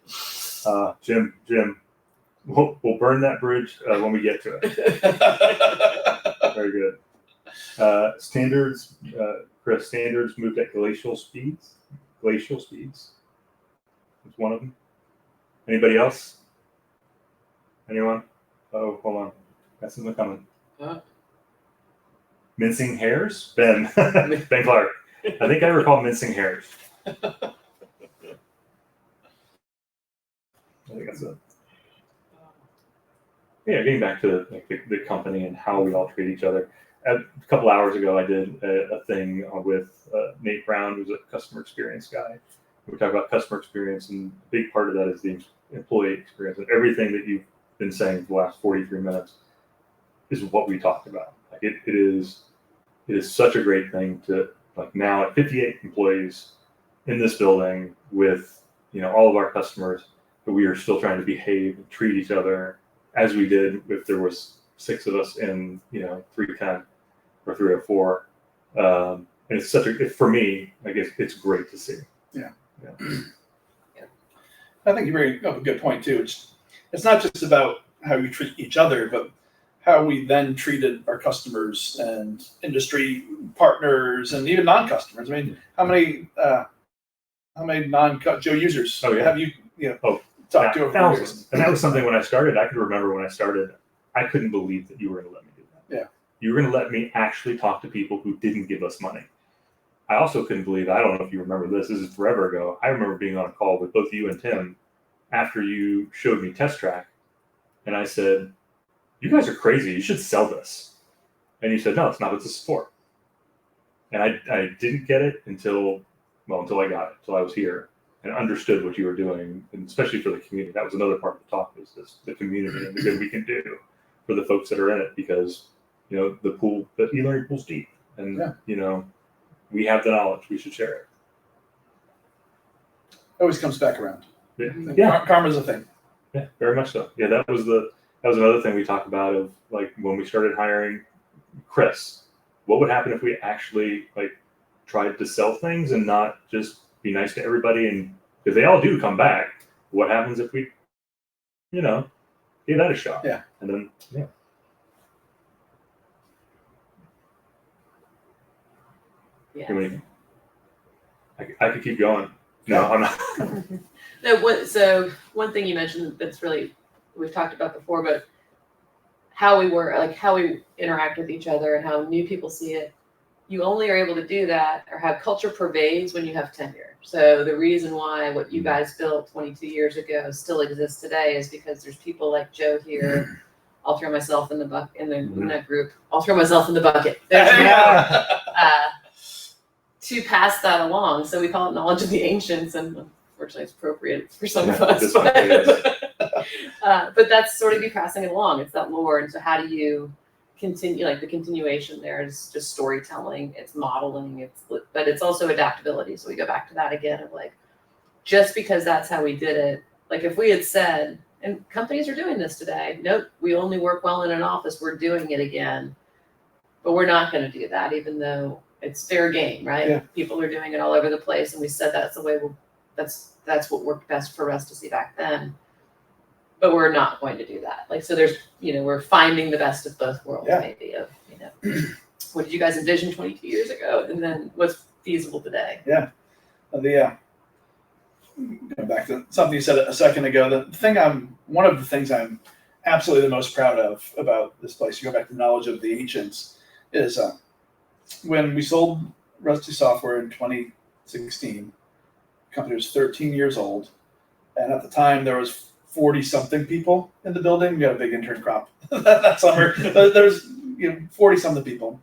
Jim, we'll burn that bridge when we get to it. Very good. Standards, Chris. Standards moved at glacial speeds. Glacial speeds. That's one of them. Anybody else? Anyone? Oh, hold on. Got something coming. Mincing hairs? Ben. Ben Clark. I think I recall mincing hairs. I think that's it. Yeah, getting back to like the company and how we all treat each other. A couple hours ago, I did a thing with Nate Brown, who's a customer experience guy. We talk about customer experience, and a big part of that is the employee experience. And everything that you've been saying for the last 43 minutes is what we talked about. Like it is such a great thing to, like, now at 58 employees in this building with, you know, all of our customers, but we are still trying to behave and treat each other as we did if there was 6 of us in, you know, 310 or 304. And it's for me, I guess it's great to see. Yeah. Yeah. I think you bring up a good point too. It's not just about how you treat each other, but how we then treated our customers and industry partners and even non-customers. I mean, how many non-Joe users have you talked to over the years? And that was something when I started. I could remember when I started, I couldn't believe that you were going to let me do that. Yeah. You were going to let me actually talk to people who didn't give us money. I also couldn't believe, I don't know if you remember this is forever ago. I remember being on a call with both you and Tim after you showed me Test Track. And I said, you guys are crazy. You should sell this. And you said, no, it's not what this is for. And I didn't get it until I got it, until I was here and understood what you were doing, and especially for the community. That was another part of the talk, is the community and the good we can do for the folks that are in it, because, you know, the eLearning pool's deep, and you know, we have the knowledge, we should share it. Always comes back around. Yeah. Karma's a thing. Yeah, very much so. Yeah, that was another thing we talked about, of like when we started hiring Chris, what would happen if we actually like tried to sell things and not just be nice to everybody? And because they all do come back, what happens if we, you know, give that a shot? Yeah. And then, yeah. Yeah. I could keep going. No, I'm not. No, so one thing you mentioned that's really, we've talked about before, but how we interact with each other and how new people see it. You only are able to do that or have culture pervades when you have tenure. So the reason why what you guys built 22 years ago still exists today is because there's people like Joe here. I'll throw myself in the bucket in that group. I'll throw myself in the bucket. To pass that along. So we call it knowledge of the ancients, and unfortunately it's appropriate for some of us. But that's sort of you passing it along. It's that lore. And so how do you continue, like the continuation there is just storytelling, it's modeling, but it's also adaptability. So we go back to that again of like, just because that's how we did it, like if we had said, and companies are doing this today, nope, we only work well in an office, we're doing it again. But we're not going to do that, even though it's fair game, right? Yeah. People are doing it all over the place, and we said that's the way that's what worked best for Rustici back then. But we're not going to do that. Like, so there's, you know, we're finding the best of both worlds, maybe, of, you know, what did you guys envision 22 years ago, and then what's feasible today? Yeah. Going back to something you said a second ago, one of the things I'm absolutely the most proud of about this place, you go back to the knowledge of the ancients, is when we sold Rustici Software in 2016, the company was 13 years old, and at the time there was 40 something people in the building. We had a big intern crop that summer. There's 40 something people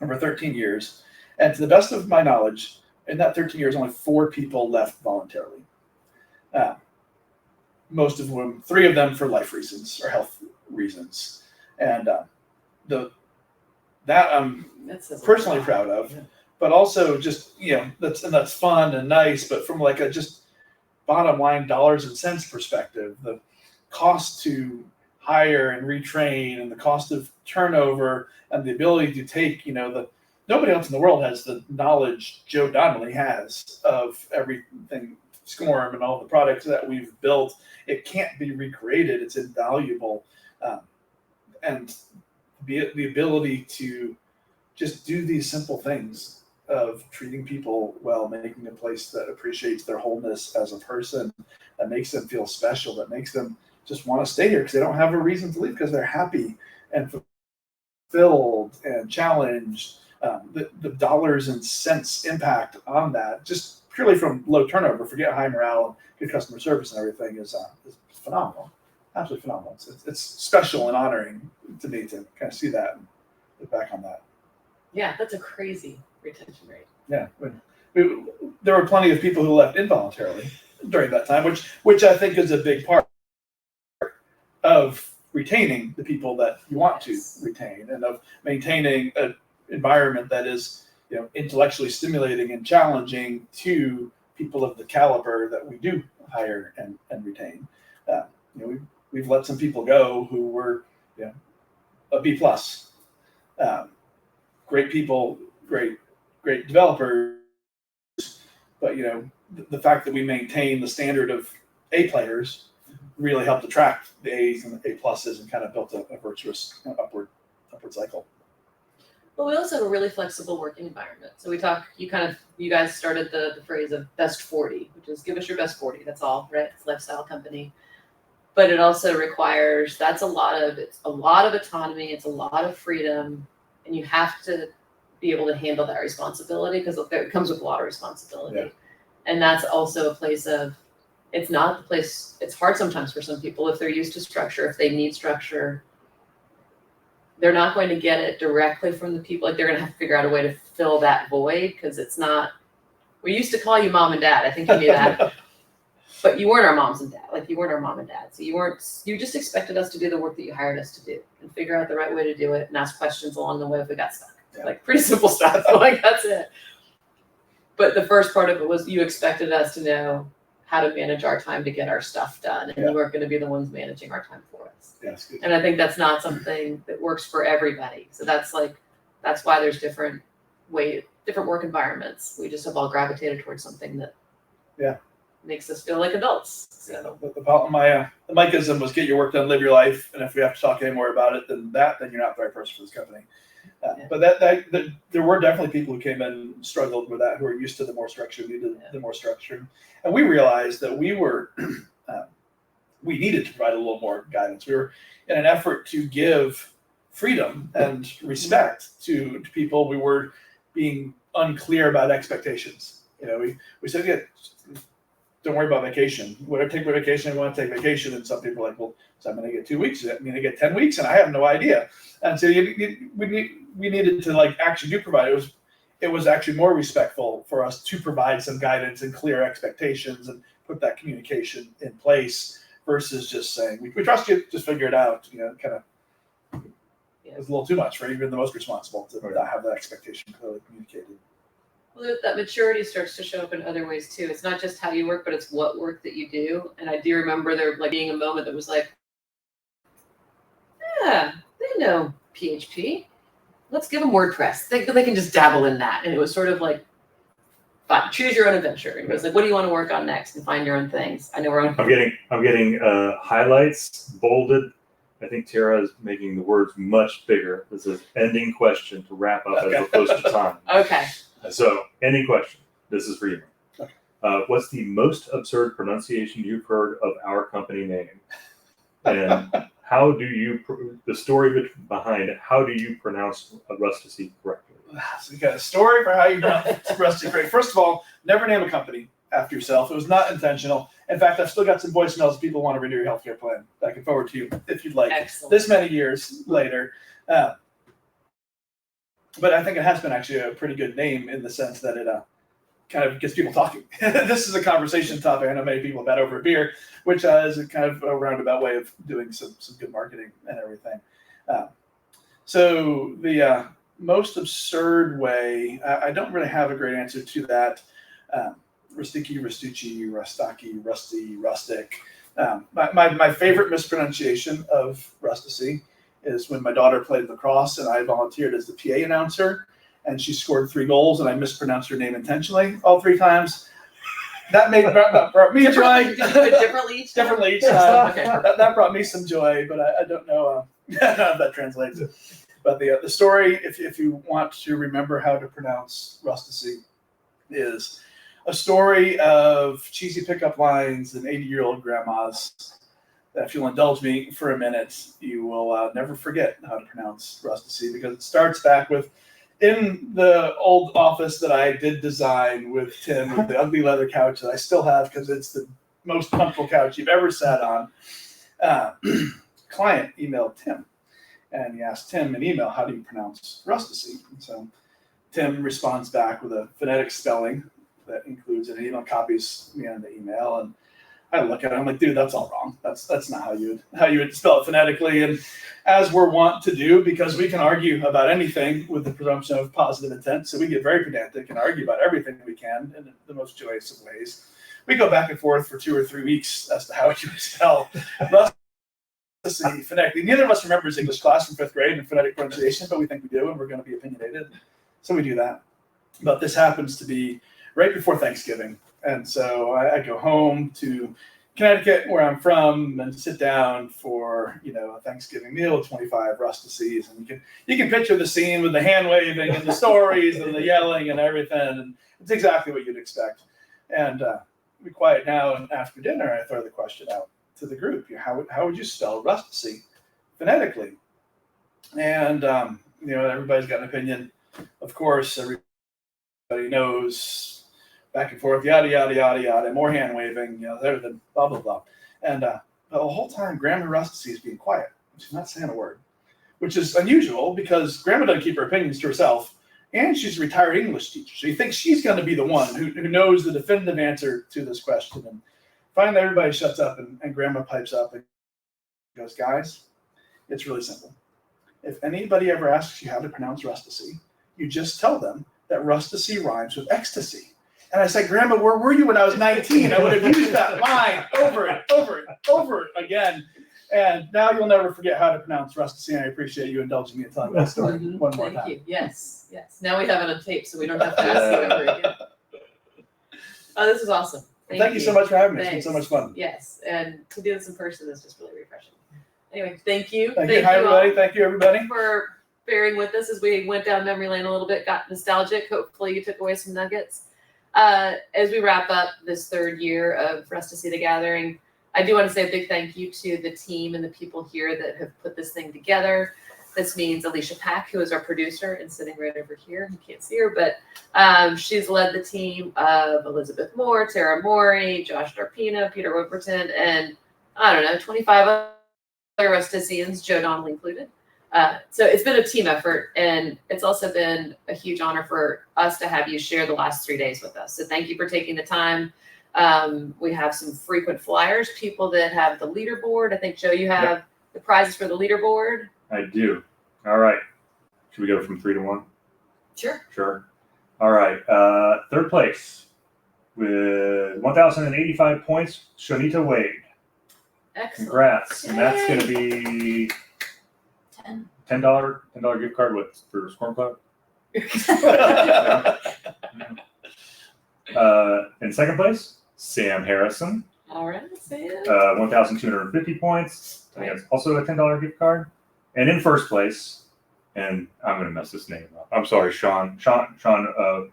over 13 years, and to the best of my knowledge, in that 13 years, only 4 people left voluntarily. Most of them, 3 of them for life reasons or health reasons, and that I'm personally proud of. Yeah. But also just that's fun and nice. But from like a just bottom line dollars and cents perspective, the cost to hire and retrain and the cost of turnover and the ability to take nobody else in the world has the knowledge Joe Donnelly has of everything SCORM and all the products that we've built. It can't be recreated. It's invaluable. And the ability to just do these simple things of treating people well, making a place that appreciates their wholeness as a person, that makes them feel special, that makes them just want to stay here because they don't have a reason to leave because they're happy and fulfilled and challenged. The dollars and cents impact on that, just purely from low turnover, forget high morale and good customer service and everything, is phenomenal. Absolutely phenomenal. It's special and honoring to me to kind of see that and look back on that. Yeah, that's a crazy retention rate. Yeah, there were plenty of people who left involuntarily during that time, which I think is a big part of retaining the people that you want to retain and of maintaining an environment that is intellectually stimulating and challenging to people of the caliber that we do hire and retain. We've let some people go who were a B+. Great people, great developers, but the fact that we maintain the standard of A players really helped attract the A's and the A+ and kind of built a virtuous upward cycle. Well, we also have a really flexible working environment. So you guys started the phrase of best 40, which is give us your best 40. That's all, right? It's a lifestyle company. But it also requires, it's a lot of autonomy. It's a lot of freedom. And you have to be able to handle that responsibility because it comes with a lot of responsibility. Yeah. And that's also a place of, it's not the place, it's hard sometimes for some people if they're used to structure, if they need structure. They're not going to get it directly from the people. Like they're going to have to figure out a way to fill that void because it's not, we used to call you mom and dad. I think you knew that. But you weren't our moms and dad. Like you weren't our mom and dad. So you just expected us to do the work that you hired us to do and figure out the right way to do it and ask questions along the way if we got stuck. Yeah. Like pretty simple stuff. Like that's it. But the first part of it was you expected us to know how to manage our time to get our stuff done. And you weren't going to be the ones managing our time for us. Yes. Good. And I think that's not something that works for everybody. So that's why there's different work environments. We just have all gravitated towards something that makes us feel like adults. So the Mikeism was get your work done, live your life. And if we have to talk any more about it than that, then you're not the right person for this company. But there were definitely people who came in and struggled with that, who were used to the more structure, needed the more structure. And we realized that we needed to provide a little more guidance. We were in an effort to give freedom and respect to people. We were being unclear about expectations. We said, don't worry about vacation. When I take my vacation, I want to take vacation. And some people are like, well, so I'm going to get 2 weeks. I'm going to get 10 weeks, and I have no idea. And so we needed to actually do provide. It was actually more respectful for us to provide some guidance and clear expectations and put that communication in place versus just saying, we trust you, just figure it out. Kind of it was a little too much for even the most responsible to not have that expectation clearly communicated. Well, that maturity starts to show up in other ways too. It's not just how you work, but it's what work that you do. And I do remember there being a moment that was like, yeah, they know PHP. Let's give them WordPress. They can just dabble in that. And it was sort of like, fine, choose your own adventure. And it was like, what do you want to work on next? And find your own things. I know we're on. I'm getting highlights bolded. I think Tara is making the words much bigger. This is ending question to wrap up as opposed to time. Okay. So, ending question. This is for you. Okay. What's the most absurd pronunciation you've heard of our company name? And how do you, the story behind how do you pronounce Rustici correctly? So you got a story for how you pronounce Rustici correctly. First of all, never name a company after yourself. It was not intentional. In fact, I've still got some voicemails if people want to renew your healthcare plan. I can forward to you if you'd like. Excellent. This many years later. But I think it has been actually a pretty good name in the sense that it kind of gets people talking. This is a conversation topic. I know many people have had over a beer, which is a kind of a roundabout way of doing some good marketing and everything. So the most absurd way, I don't really have a great answer to that. Rustici, Rustici, Rustaki, Rusty, Rustic. My favorite mispronunciation of Rustici is when my daughter played lacrosse and I volunteered as the PA announcer, and she scored 3 goals and I mispronounced her name intentionally all 3 times. That brought me joy. Differently each time? Differently each time. Okay. That brought me some joy, but I don't know how that translates. But the story, if you want to remember how to pronounce Rustici, is a story of cheesy pickup lines and 80-year-old grandmas. If you'll indulge me for a minute, you will never forget how to pronounce Rustici, because it starts back with, in the old office that I did design with Tim, with the ugly leather couch that I still have because it's the most comfortable couch you've ever sat on. Client emailed Tim, and he asked Tim in email, how do you pronounce Rustici? And so Tim responds back with a phonetic spelling that includes an email, copies me on the email, and I look at it, I'm like, dude, that's all wrong. That's not how you would spell it phonetically. And as we're wont to do, because we can argue about anything with the presumption of positive intent, so we get very pedantic and argue about everything we can in the most joyous of ways. We go back and forth for 2 or 3 weeks as to how you would spell Rustici phonetically. Neither of us remembers English class from 5th grade and phonetic pronunciation, but we think we do, and we're going to be opinionated. So we do that. But this happens to be right before Thanksgiving. And so I go home to Connecticut, where I'm from, and sit down for a Thanksgiving meal with 25 Rusticis, and you can picture the scene with the hand waving and the stories and the yelling and everything, and it's exactly what you'd expect. And we quiet now, and after dinner, I throw the question out to the group: how would you spell Rustici phonetically? And everybody's got an opinion. Of course, everybody knows. Back and forth, yada, yada, yada, yada, more hand waving, everything, blah, blah, blah. And the whole time, Grandma Rustici is being quiet. She's not saying a word, which is unusual because Grandma doesn't keep her opinions to herself, and she's a retired English teacher. So you think she's going to be the one who knows the definitive answer to this question. And finally, everybody shuts up, and Grandma pipes up and goes, guys, it's really simple. If anybody ever asks you how to pronounce Rustici, you just tell them that Rustici rhymes with ecstasy. And I said, Grandma, where were you when I was 19? I would have used that line over it again. And now you'll never forget how to pronounce Rustici. And I appreciate you indulging me in telling that story one more time. Thank you. Yes. Now we have it on tape, so we don't have to ask you ever again. Oh, this is awesome. Thank you so much for having me. It's been so much fun. Yes, and to do this in person is just really refreshing. Anyway, thank you. Thank you. Hi, everybody. Thank you, everybody. For bearing with us as we went down memory lane a little bit, got nostalgic. Hopefully you took away some nuggets. As we wrap up this 3rd year of Rustici The Gathering, I do want to say a big thank you to the team and the people here that have put this thing together. This means Alicia Pack, who is our producer and sitting right over here. You can't see her, but she's led the team of Elizabeth Moore, Tara Morey, Josh Darpino, Peter Whipperton, and 25 other Rusticians, Joe Donnelly included. So it's been a team effort, and it's also been a huge honor for us to have you share the last 3 days with us. So thank you for taking the time. We have some frequent flyers, people that have the leaderboard. I think, Joe, you have the prizes for the leaderboard. I do. All right. Should we go from 3 to 1? Sure. All right. 3rd place with 1,085 points, Shonita Wade. Excellent. Congrats. Yay. And that's going to be $10 gift card for Squirm Club. In 2nd place, Sam Harrison. All right, Sam. 1,250 points. That's also a $10 gift card. And in 1st place, and I'm going to mess this name up. I'm sorry, Sean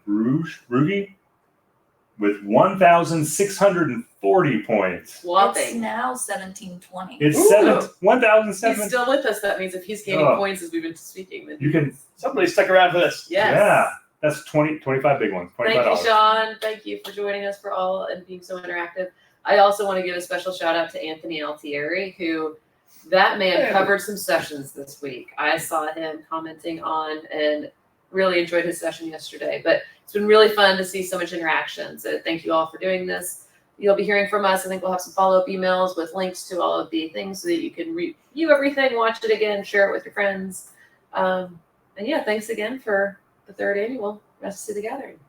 Rugi. with 1,640 points. It's Whopping. now 1720. It's Ooh. 1,007. He's still with us. That means if he's gaining Oh. points as we've been speaking, then You can, Somebody stuck around for this. yes. yeah, that's 25 big ones. $25. Thank you, Sean. Thank you for joining us for all and being so interactive. I also want to give a special shout out to Anthony Altieri, who that man Hey. covered some sessions this week. I saw him commenting on and really enjoyed his session yesterday. But it's been really fun to see so much interaction. So thank you all for doing this. You'll be hearing from us. I think we'll have some follow-up emails with links to all of the things so that you can review everything, watch it again, share it with your friends. And yeah, thanks again for the 3rd annual Rustici The Gathering.